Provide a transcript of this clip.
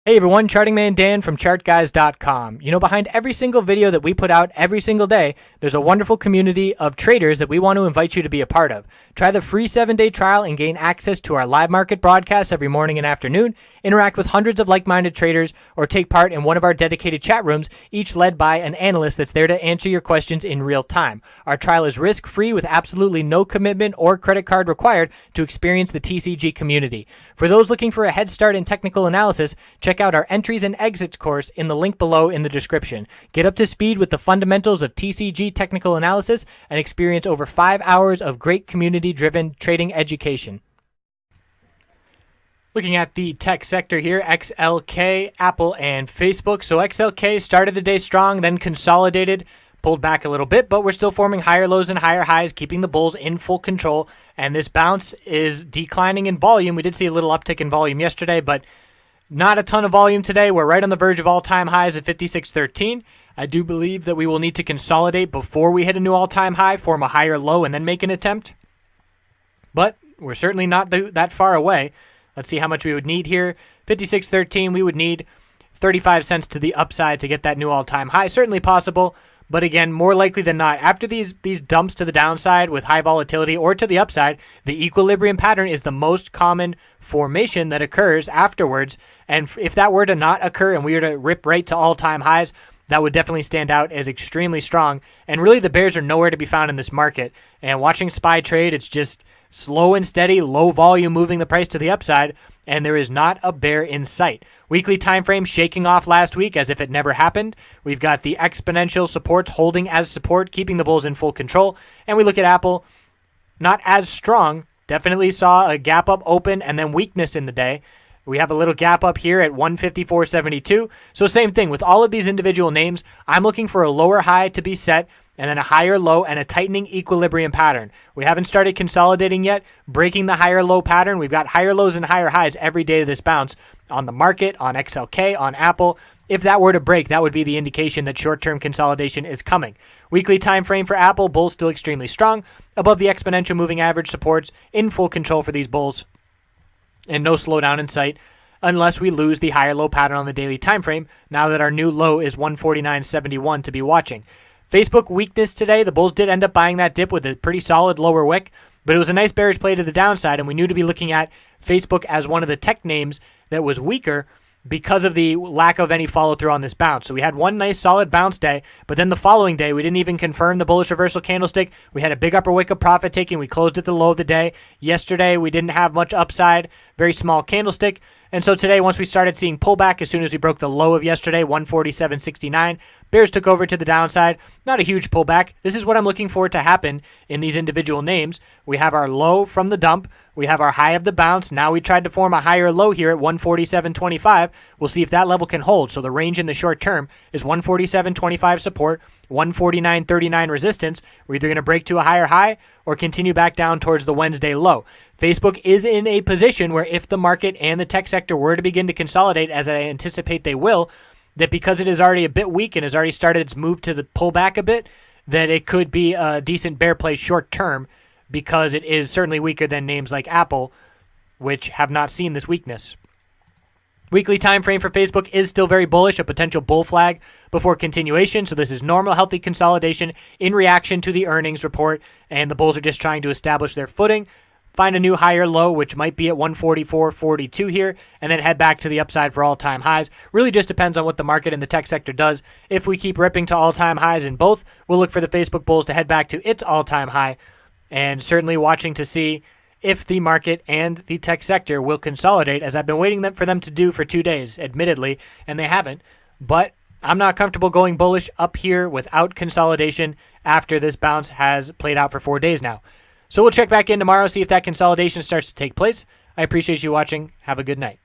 Hey everyone, Charting Man Dan from ChartGuys.com. You know, behind every single video that we put out every single day, there's a wonderful community of traders that we want to invite you to be a part of. Try the free 7-day trial and gain access to our live market broadcasts every morning and afternoon, interact with hundreds of like-minded traders, or take part in one of our dedicated chat rooms, each led by an analyst that's there to answer your questions in real time. Our trial is risk-free with absolutely no commitment or credit card required to experience the TCG community. For those looking for a head start in technical analysis, check out our entries and exits course in the link below in the description. Get up to speed with the fundamentals of TCG technical analysis and experience over 5 hours of great community-driven trading education. Looking at the tech sector here, XLK, Apple, and Facebook. So XLK started the day strong, then consolidated, pulled back a little bit, but we're still forming higher lows and higher highs, keeping the bulls in full control. And this bounce is declining in volume. We did see a little uptick in volume yesterday, but not a ton of volume today. We're right on the verge of all-time highs at 56.13. I do believe that we will need to consolidate before we hit a new all-time high, form a higher low, and then make an attempt. But we're certainly not that far away. Let's see how much we would need here. 56.13, we would need 35 cents to the upside to get that new all-time high. Certainly possible, but again, more likely than not, after these dumps to the downside with high volatility or to the upside, the equilibrium pattern is the most common formation that occurs afterwards. And if that were to not occur and we were to rip right to all-time highs, that would definitely stand out as extremely strong. And really, the bears are nowhere to be found in this market. And watching SPY trade, it's just slow and steady, low volume moving the price to the upside, and there is not a bear in sight. Weekly time frame shaking off last week as if it never happened. We've got the exponential supports holding as support, keeping the bulls in full control. And we look at Apple, not as strong. Definitely saw a gap up open and then weakness in the day. We have a little gap up here at 154.72. So same thing with all of these individual names. I'm looking for a lower high to be set and then a higher low and a tightening equilibrium pattern. We haven't started consolidating yet, breaking the higher low pattern. We've got higher lows and higher highs every day of this bounce on the market, on XLK, on Apple. If that were to break, that would be the indication that short-term consolidation is coming. Weekly time frame for Apple, bulls still extremely strong, above the exponential moving average supports, in full control for these bulls, and no slowdown in sight unless we lose the higher low pattern on the daily time frame, now that our new low is 149.71 to be watching. Facebook weakness today. The bulls did end up buying that dip with a pretty solid lower wick, but it was a nice bearish play to the downside, and we knew to be looking at Facebook as one of the tech names that was weaker because of the lack of any follow-through on this bounce. So we had one nice solid bounce day, but then the following day, we didn't even confirm the bullish reversal candlestick. We had a big upper wick of profit taking. We closed at the low of the day. Yesterday, we didn't have much upside, very small candlestick. And so today, once we started seeing pullback, as soon as we broke the low of yesterday, 147.69, bears took over to the downside. Not a huge pullback. This is what I'm looking for to happen in these individual names. We have our low from the dump. We have our high of the bounce. Now we tried to form a higher low here at 147.25. We'll see if that level can hold. So the range in the short term is 147.25 support, 149.39 resistance. We're either going to break to a higher high or continue back down towards the Wednesday low. Facebook is in a position where if the market and the tech sector were to begin to consolidate, as I anticipate they will, that because it is already a bit weak and has already started its move to the pullback a bit, that it could be a decent bear play short term because it is certainly weaker than names like Apple, which have not seen this weakness. Weekly time frame for Facebook is still very bullish, a potential bull flag before continuation. So this is normal, healthy consolidation in reaction to the earnings report, and the bulls are just trying to establish their footing, find a new higher low, which might be at 144.42 here, and then head back to the upside for all-time highs. Really just depends on what the market and the tech sector does. If we keep ripping to all-time highs in both, we'll look for the Facebook bulls to head back to its all-time high, and certainly watching to see if the market and the tech sector will consolidate, as I've been waiting for them to do for 2 days, admittedly, and they haven't. But I'm not comfortable going bullish up here without consolidation after this bounce has played out for 4 days now. So we'll check back in tomorrow, see if that consolidation starts to take place. I appreciate you watching. Have a good night.